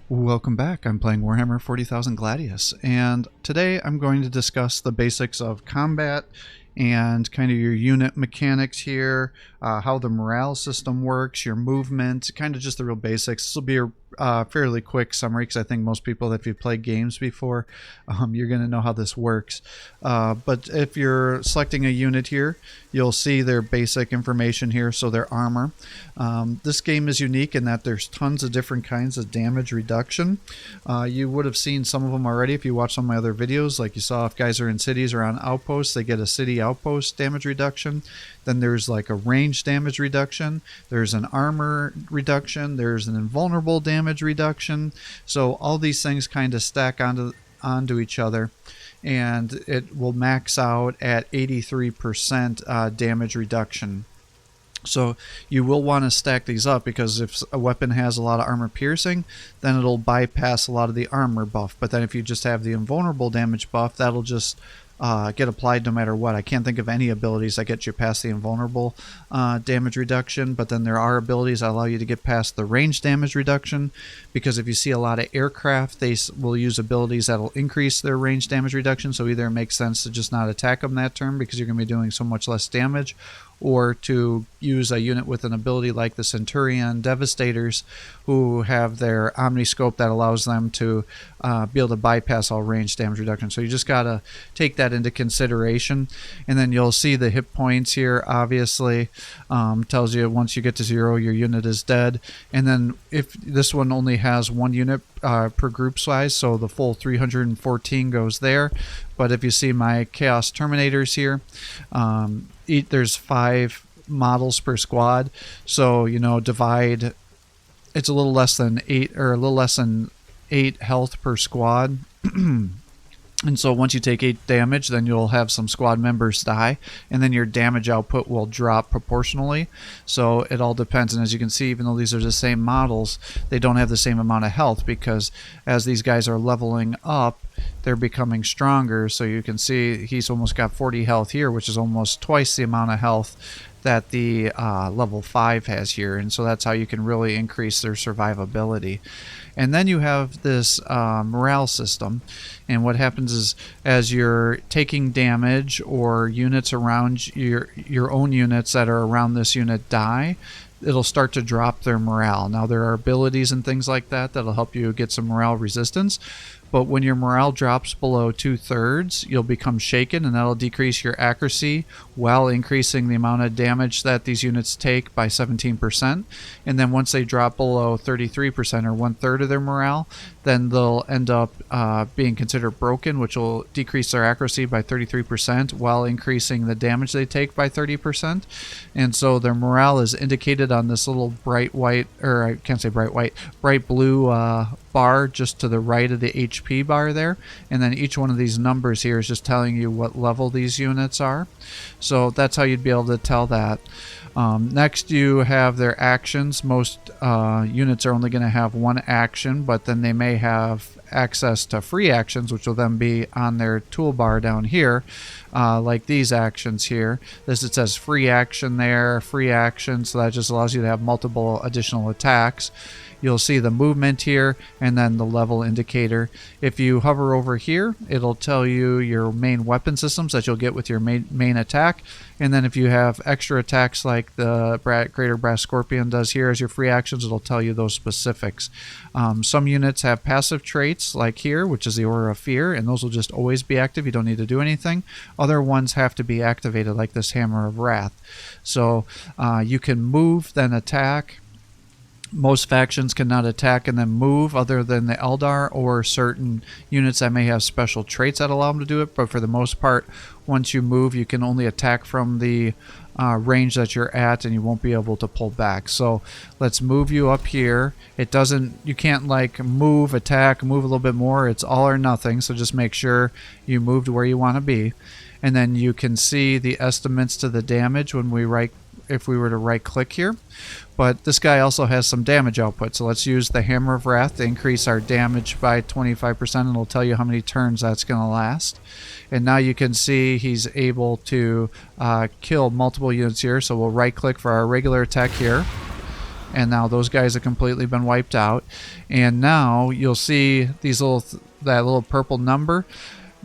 Welcome back. I'm playing Warhammer 40,000 Gladius, and today I'm going to discuss the basics of combat and kind of your unit mechanics here, how the morale system works, your movement, kind of just the real basics. This will be a fairly quick summary because I think most people, if you've played games before, you're going to know how this works. But if you're selecting a unit here, you'll see their basic information here, so their armor. This game is unique in that there's tons of different kinds of damage reduction. You would have seen some of them already if you watched some of my other videos, like you saw if guys are in cities or on outposts, they get a city outpost damage reduction. Then there's like a range damage reduction, there's an armor reduction, there's an invulnerable damage reduction. So all these things kind of stack onto each other, and it will max out at 83% damage reduction. So you will want to stack these up, because if a weapon has a lot of armor piercing, then it'll bypass a lot of the armor buff. But then if you just have the invulnerable damage buff, that'll just get applied no matter what. I can't think of any abilities that get you past the invulnerable damage reduction, but then there are abilities that allow you to get past the range damage reduction, because if you see a lot of aircraft, they will use abilities that'll increase their range damage reduction. So either it makes sense to just not attack them that turn because you're going to be doing so much less damage, or to use a unit with an ability like the Centurion Devastators, who have their Omniscope that allows them to be able to bypass all range damage reduction. So you just got to take that into consideration. And then you'll see the hit points here, obviously. Tells you once you get to 0, your unit is dead. And then if this one only has 1 unit per group size, so the full 314 goes there. But if you see my Chaos Terminators here, there's 5 models per squad, so divide, it's a little less than 8, or a little less than 8 health per squad. And so once you take 8 damage, then you'll have some squad members die, and then your damage output will drop proportionally. So it all depends. And as you can see, even though these are the same models, they don't have the same amount of health, because as these guys are leveling up, they're becoming stronger. So you can see he's almost got 40 health here, which is almost twice the amount of health that the level 5 has here. And so that's how you can really increase their survivability. And then you have this morale system, and what happens is, as you're taking damage, or units around your own units that are around this unit die, it'll start to drop their morale. Now there are abilities and things like that that'll help you get some morale resistance, but when your morale drops below 2/3, you'll become shaken, and that'll decrease your accuracy while increasing the amount of damage that these units take by 17%. And then once they drop below 33%, or 1/3 of their morale, then they'll end up being considered broken, which will decrease their accuracy by 33% while increasing the damage they take by 30%. And so their morale is indicated on this little bright white, or I can't say bright white, bright blue bar just to the right of the HP bar there. And then each one of these numbers here is just telling you what level these units are. So that's how you'd be able to tell that. Next, you have their actions. Most units are only going to have 1 action, but then they may have access to free actions, which will then be on their toolbar down here, like these actions here. It says free action there, free action, so that just allows you to have multiple additional attacks. You'll see the movement here, and then the level indicator. If you hover over here, it'll tell you your main weapon systems that you'll get with your main attack. And then if you have extra attacks like the Greater Brass Scorpion does here as your free actions, it'll tell you those specifics. Some units have passive traits like here, which is the Aura of Fear, and those will just always be active. You don't need to do anything. Other ones have to be activated, like this Hammer of Wrath. So you can move, then attack. Most factions cannot attack and then move, other than the Eldar or certain units that may have special traits that allow them to do it. But for the most part, once you move, you can only attack from the range that you're at, and you won't be able to pull back. So let's move you up here. You can't like move, attack, move a little bit more. It's all or nothing. So just make sure you move to where you want to be. And then you can see the estimates to the damage if we were to right click here. But this guy also has some damage output, so let's use the Hammer of Wrath to increase our damage by 25%, and it'll tell you how many turns that's going to last. And now you can see he's able to kill multiple units here, so we'll right click for our regular attack here, and now those guys have completely been wiped out. And now you'll see these that little purple number.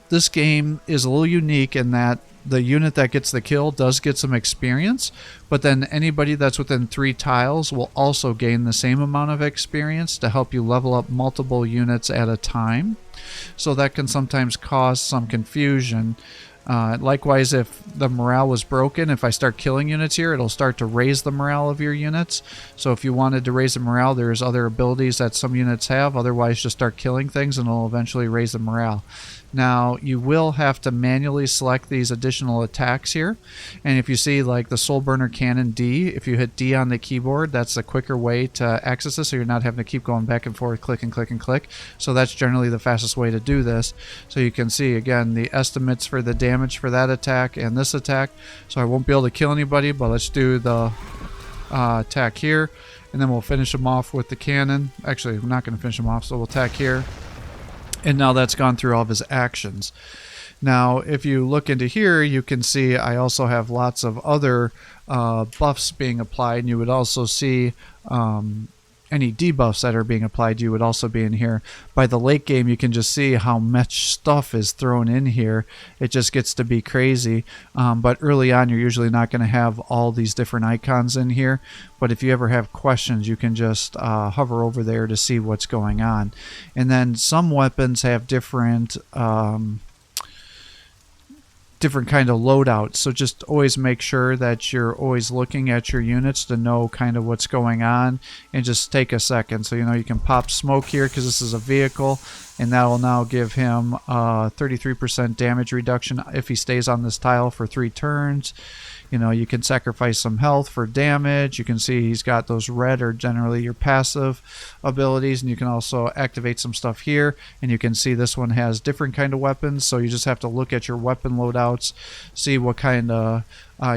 This game is a little unique in that the unit that gets the kill does get some experience, but then anybody that's within 3 tiles will also gain the same amount of experience to help you level up multiple units at a time. So that can sometimes cause some confusion. Likewise, if the morale was broken, if I start killing units here, it'll start to raise the morale of your units. So if you wanted to raise the morale, there's other abilities that some units have. Otherwise, just start killing things and it'll eventually raise the morale. Now, you will have to manually select these additional attacks here. And if you see like the Soul Burner Cannon D, if you hit D on the keyboard, that's a quicker way to access this, so you're not having to keep going back and forth, click and click and click. So that's generally the fastest way to do this. So you can see, again, the estimates for the damage for that attack and this attack. So I won't be able to kill anybody, but let's do the attack here. And then we'll finish them off with the cannon. Actually, I'm not going to finish them off, so we'll attack here. And now that's gone through all of his actions. Now, if you look into here, you can see I also have lots of other buffs being applied. And you would also see any debuffs that are being applied. You would also be in here. By the late game, you can just see how much stuff is thrown in here. It just gets to be crazy. But early on, you're usually not going to have all these different icons in here. But if you ever have questions, you can just hover over there to see what's going on. And then some weapons have different kind of loadouts, so just always make sure that you're always looking at your units to know kind of what's going on, and just take a second. So you can pop smoke here because this is a vehicle, and that will now give him 33% damage reduction if he stays on this tile for 3 turns. You can sacrifice some health for damage. You can see he's got those red are generally your passive abilities, and you can also activate some stuff here. And you can see this one has different kind of weapons, so you just have to look at your weapon loadouts, see what kind of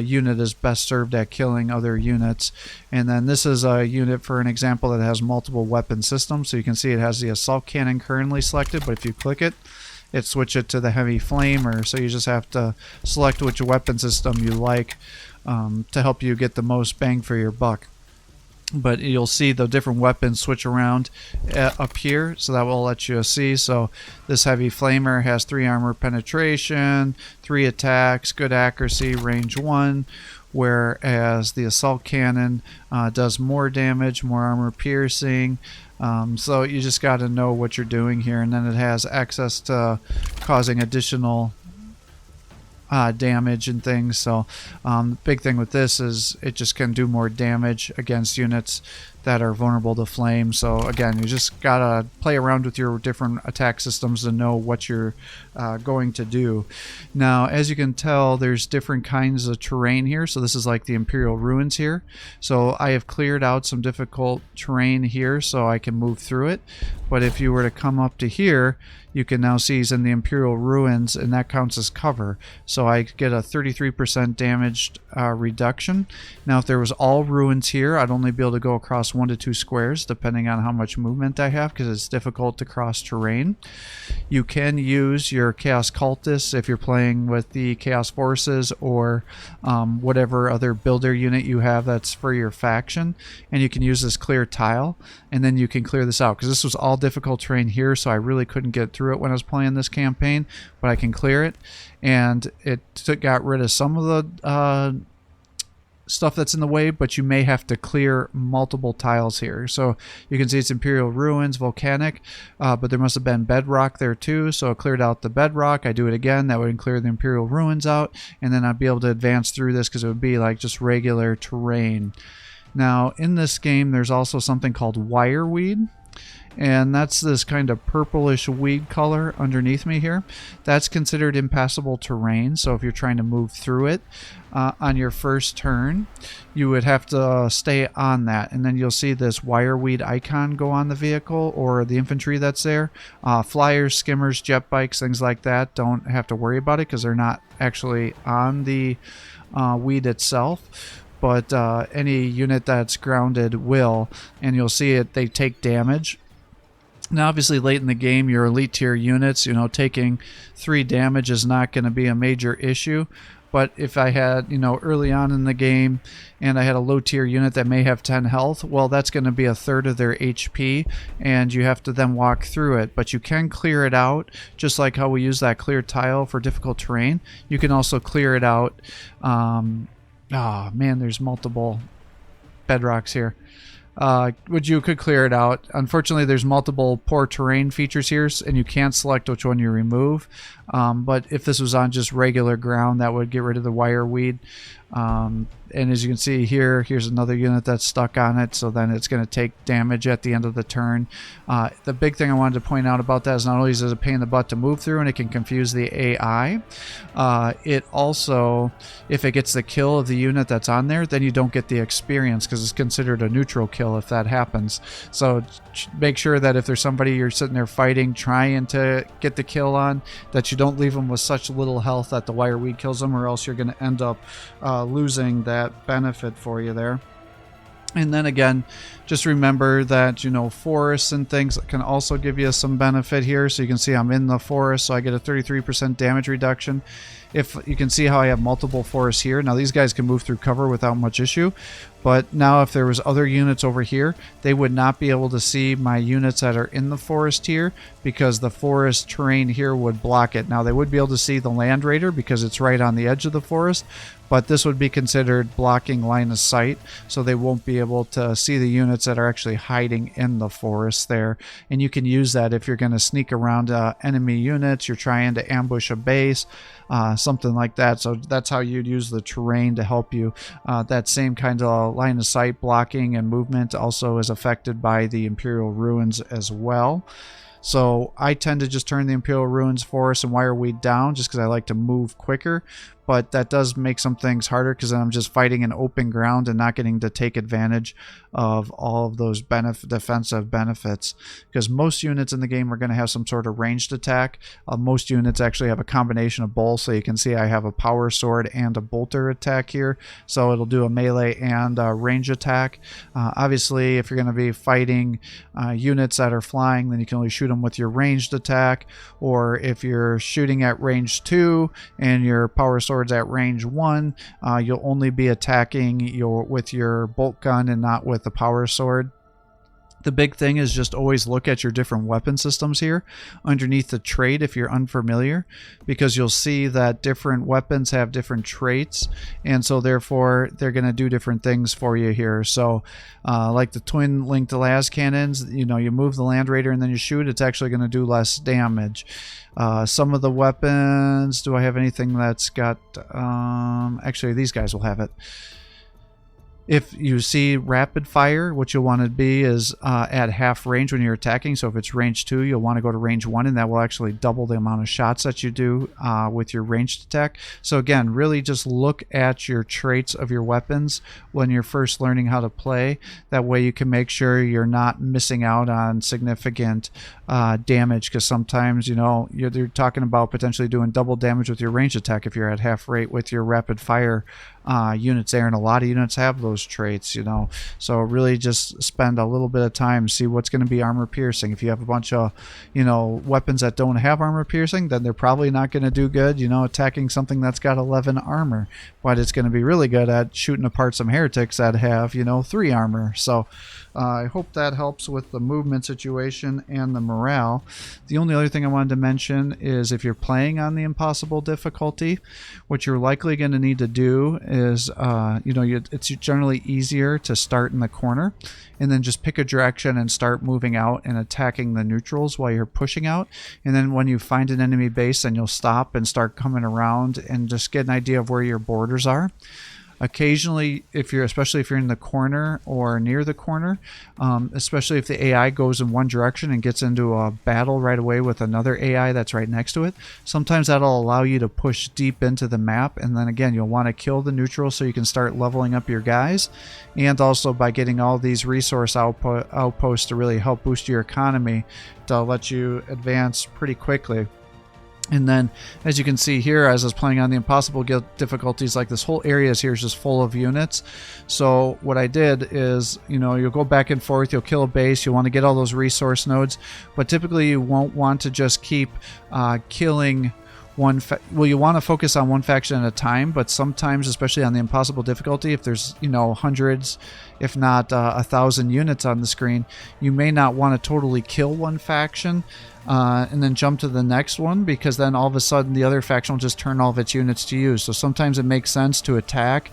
unit is best served at killing other units. And then this is a unit, for an example, that has multiple weapon systems. So you can see it has the assault cannon currently selected, but if you click it, it switch it to the heavy flamer. So you just have to select which weapon system you like to help you get the most bang for your buck. But you'll see the different weapons switch around up here, so that will let you see. So this heavy flamer has 3 armor penetration, 3 attacks, good accuracy, range 1, whereas the assault cannon does more damage, more armor piercing. So you just got to know what you're doing here. And then it has access to causing additional damage and things. So the big thing with this is it just can do more damage against units that are vulnerable to flame. So again, you just gotta play around with your different attack systems to know what you're going to do. Now, as you can tell, there's different kinds of terrain here. So this is like the Imperial Ruins here. So I have cleared out some difficult terrain here so I can move through it. But if you were to come up to here, you can now see he's in the Imperial Ruins, and that counts as cover. So I get a 33% damage reduction. Now, if there was all ruins here, I'd only be able to go across 1 to 2 squares, depending on how much movement I have, because it's difficult to cross terrain. You can use your Chaos Cultists if you're playing with the Chaos Forces or whatever other builder unit you have that's for your faction, and you can use this clear tile, and then you can clear this out, because this was all difficult terrain here, so I really couldn't get through it when I was playing this campaign, but I can clear it. And it got rid of some of the stuff that's in the way, but you may have to clear multiple tiles here. So you can see it's Imperial Ruins, Volcanic, but there must have been bedrock there too, so I cleared out the bedrock. I do it again, that would clear the Imperial Ruins out, and then I'd be able to advance through this because it would be like just regular terrain. Now, in this game, there's also something called Wireweed, and that's this kind of purplish weed color underneath me here. That's considered impassable terrain, so if you're trying to move through it on your first turn, you would have to stay on that, and then you'll see this Wireweed icon go on the vehicle or the infantry that's there. Flyers, skimmers, jet bikes, things like that, don't have to worry about it because they're not actually on the weed itself. But any unit that's grounded will, and you'll see it, they take damage. Now, obviously, late in the game, your elite tier units, taking 3 damage is not going to be a major issue. but if I had, early on in the game and I had a low tier unit that may have 10 health, well, that's going to be a third of their HP, and you have to then walk through it. But you can clear it out, just like how we use that clear tile for difficult terrain. You can also clear it out. Oh man, there's multiple bedrocks here. Which you could clear it out. Unfortunately, there's multiple poor terrain features here, and you can't select which one you remove. But if this was on just regular ground, that would get rid of the wireweed. And as you can see here, here's another unit that's stuck on it, so then it's going to take damage at the end of the turn. The big thing I wanted to point out about that is not only is it a pain in the butt to move through and it can confuse the AI, it also, if it gets the kill of the unit that's on there, then you don't get the experience because it's considered a neutral kill if that happens. So make sure that if there's somebody you're sitting there fighting, trying to get the kill on, that you don't leave them with such little health that the wireweed kills them, or else you're going to end up losing that benefit for you there. And then again, just remember that, forests and things can also give you some benefit here. So you can see I'm in the forest, so I get a 33% damage reduction. If you can see how I have multiple forests here. Now these guys can move through cover without much issue. But now if there was other units over here, they would not be able to see my units that are in the forest here, because the forest terrain here would block it. Now they would be able to see the Land Raider because it's right on the edge of the forest, but this would be considered blocking line of sight, so they won't be able to see the units that are actually hiding in the forest there. And you can use that if you're going to sneak around enemy units, you're trying to ambush a base, something like that. So that's how you'd use the terrain to help you. That same kind of line of sight blocking and movement also is affected by the Imperial Ruins as well. So I tend to just turn the Imperial Ruins, Forest, and Wireweed down just because I like to move quicker. But that does make some things harder because then I'm just fighting in open ground and not getting to take advantage of all of those defensive benefits. Because most units in the game are going to have some sort of ranged attack. Most units actually have a combination of both. So you can see I have a power sword and a bolter attack here. So it'll do a melee and a range attack. Obviously, if you're going to be fighting units that are flying, then you can only shoot them with your ranged attack. Or if you're shooting at range 2 and your power sword at range 1, you'll only be attacking with your bolt gun and not with the power sword. The big thing is just always look at your different weapon systems here underneath the trait if you're unfamiliar, because you'll see that different weapons have different traits, and so therefore they're going to do different things for you here. So like the twin linked las cannons, you move the Land Raider and then you shoot, it's actually going to do less damage. Some of the weapons, do I have anything that's got actually these guys will have it. If you see rapid fire, what you'll want to be is at half range when you're attacking. So if it's range 2, you'll want to go to range 1, and that will actually double the amount of shots that you do with your ranged attack. So again, really just look at your traits of your weapons when you're first learning how to play. That way you can make sure you're not missing out on significant damage, because sometimes you're talking about potentially doing double damage with your ranged attack if you're at half rate with your rapid fire units there, and a lot of units have those traits, so really just spend a little bit of time, see what's going to be armor piercing. If you have a bunch of weapons that don't have armor piercing, then they're probably not going to do good attacking something that's got 11 armor, but it's going to be really good at shooting apart some heretics that have 3 armor. So I hope that helps with the movement situation and the morale. The only other thing I wanted to mention is if you're playing on the impossible difficulty, what you're likely going to need to do is, it's generally easier to start in the corner and then just pick a direction and start moving out and attacking the neutrals while you're pushing out. And then when you find an enemy base, then you'll stop and start coming around and just get an idea of where your borders are. Occasionally, especially if you're in the corner or near the corner, especially if the AI goes in one direction and gets into a battle right away with another AI that's right next to it, sometimes that'll allow you to push deep into the map, and then again you'll want to kill the neutral so you can start leveling up your guys, and also by getting all these resource outposts to really help boost your economy to let you advance pretty quickly. And then, as you can see here, as I was playing on the impossible difficulties, like this whole area here is just full of units. So what I did is, you'll go back and forth, you'll kill a base, you'll want to get all those resource nodes, but typically you won't want to just keep killing well, you want to focus on one faction at a time, but sometimes, especially on the impossible difficulty, if there's hundreds, if not 1,000 units on the screen, you may not want to totally kill one faction and then jump to the next one, because then all of a sudden the other faction will just turn all of its units to you. So sometimes it makes sense to attack,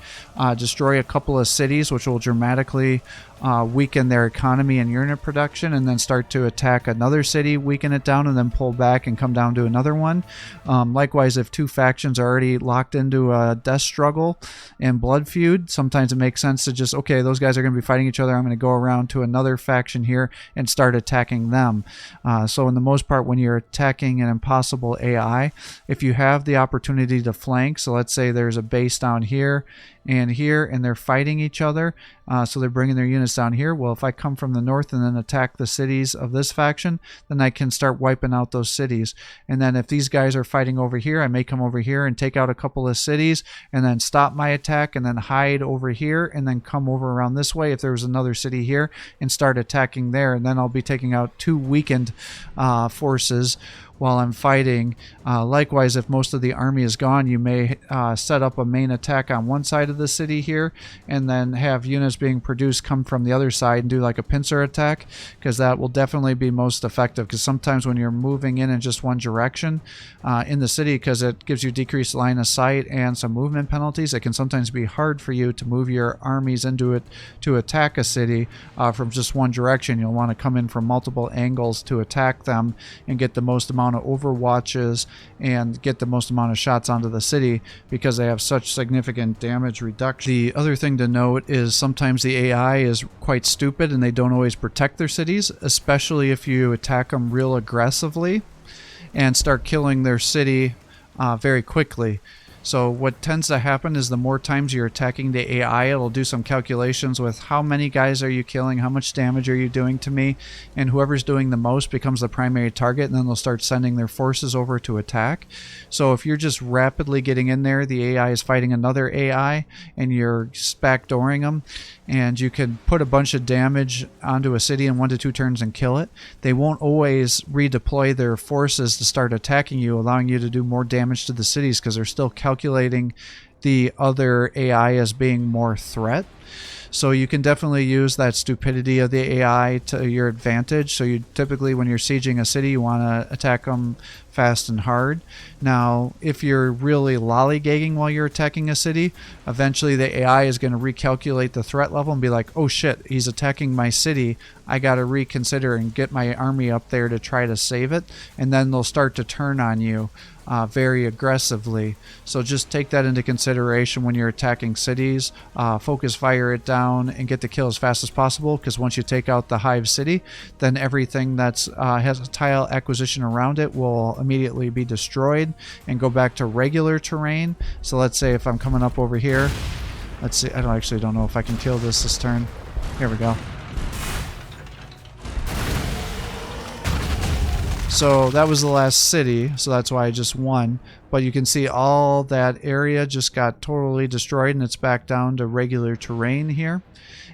destroy a couple of cities, which will dramatically weaken their economy and unit production, and then start to attack another city, weaken it down, and then pull back and come down to another one. Likewise, if two factions are already locked into a death struggle and blood feud, sometimes it makes sense to just, okay, those guys are going to be fighting each other, I'm going to go around to another faction here and start attacking them. So in the most part, when you're attacking an impossible AI, if you have the opportunity to flank, so let's say there's a base down here, and they're fighting each other, so they're bringing their units down here. Well, if I come from the north and then attack the cities of this faction, then I can start wiping out those cities. And then if these guys are fighting over here, I may come over here and take out a couple of cities and then stop my attack and then hide over here and then come over around this way if there was another city here and start attacking there. And then I'll be taking out two weakened forces while I'm fighting. Likewise, if most of the army is gone, you may set up a main attack on one side of the city here and then have units being produced come from the other side and do like a pincer attack, because that will definitely be most effective. Because sometimes when you're moving in just one direction in the city, because it gives you decreased line of sight and some movement penalties, it can sometimes be hard for you to move your armies into it to attack a city from just one direction. You'll want to come in from multiple angles to attack them and get the most amount of overwatches and get the most amount of shots onto the city, because they have such significant damage reduction. The other thing to note is sometimes the AI is quite stupid and they don't always protect their cities, especially if you attack them real aggressively and start killing their city very quickly. So what tends to happen is the more times you're attacking the AI, it'll do some calculations with how many guys are you killing, how much damage are you doing to me, and whoever's doing the most becomes the primary target, and then they'll start sending their forces over to attack. So if you're just rapidly getting in there, the AI is fighting another AI, and you're backdooring them, and you can put a bunch of damage onto a city in 1 to 2 turns and kill it. They won't always redeploy their forces to start attacking you, allowing you to do more damage to the cities, because they're still calculating the other AI as being more threat. So you can definitely use that stupidity of the AI to your advantage. So you typically, when you're sieging a city, you want to attack them fast and hard. Now, if you're really lollygagging while you're attacking a city, eventually the AI is going to recalculate the threat level and be like, oh shit, he's attacking my city. I got to reconsider and get my army up there to try to save it. And then they'll start to turn on you very aggressively. So just take that into consideration when you're attacking cities. Focus fire it down and get the kill as fast as possible, because once you take out the hive city, then everything that's has a tile acquisition around it will immediately be destroyed and go back to regular terrain. So let's say if I'm coming up over here, let's see, I don't know if I can kill this turn. Here we go. So that was the last city, so that's why I just won. But you can see all that area just got totally destroyed, and it's back down to regular terrain here.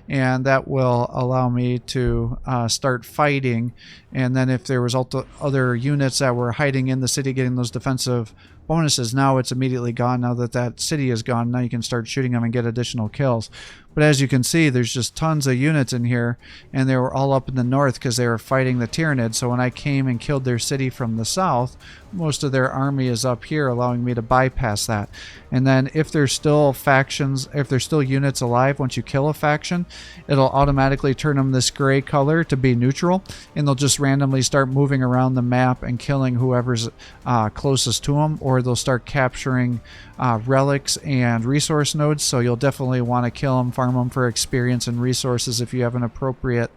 And that will allow me to start fighting. And then if there was other units that were hiding in the city getting those defensive bonuses, now it's immediately gone. Now that that city is gone, now you can start shooting them and get additional kills. But as you can see, there's just tons of units in here, and they were all up in the north because they were fighting the Tyranids. So when I came and killed their city from the south, most of their army is up here, allowing me to bypass that. And then if there's still factions, if there's still units alive once you kill a faction, it'll automatically turn them this gray color to be neutral, and they'll just randomly start moving around the map and killing whoever's closest to them, or they'll start capturing relics and resource nodes. So you'll definitely want to kill them, farm them for experience and resources if you have an appropriate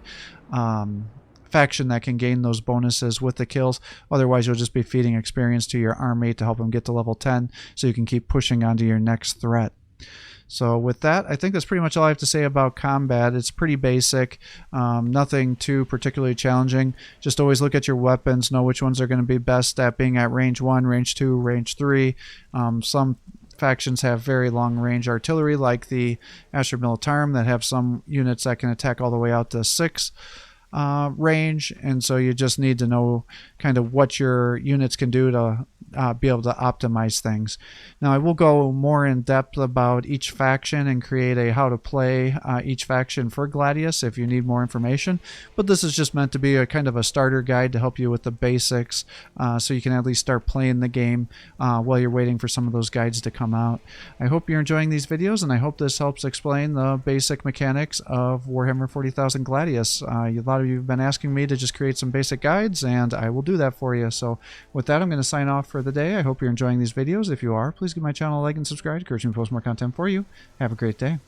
faction that can gain those bonuses with the kills. Otherwise, you'll just be feeding experience to your army to help them get to level 10 so you can keep pushing onto your next threat. So with that, I think that's pretty much all I have to say about combat. It's pretty basic, nothing too particularly challenging. Just always look at your weapons, know which ones are going to be best at being at range 1, range 2, range 3. Some factions have very long range artillery like the Astra Militarum that have some units that can attack all the way out to 6 range, and so you just need to know kind of what your units can do to be able to optimize things. Now I will go more in depth about each faction and create a how to play each faction for Gladius if you need more information, but this is just meant to be a kind of a starter guide to help you with the basics, so you can at least start playing the game while you're waiting for some of those guides to come out. I hope you're enjoying these videos, and I hope this helps explain the basic mechanics of Warhammer 40,000 Gladius. A lot of you have been asking me to just create some basic guides, and I will do that for you. So with that, I'm going to sign off for the day. I hope you're enjoying these videos. If you are, please give my channel a like and subscribe. Encourage me to post more content for you. Have a great day.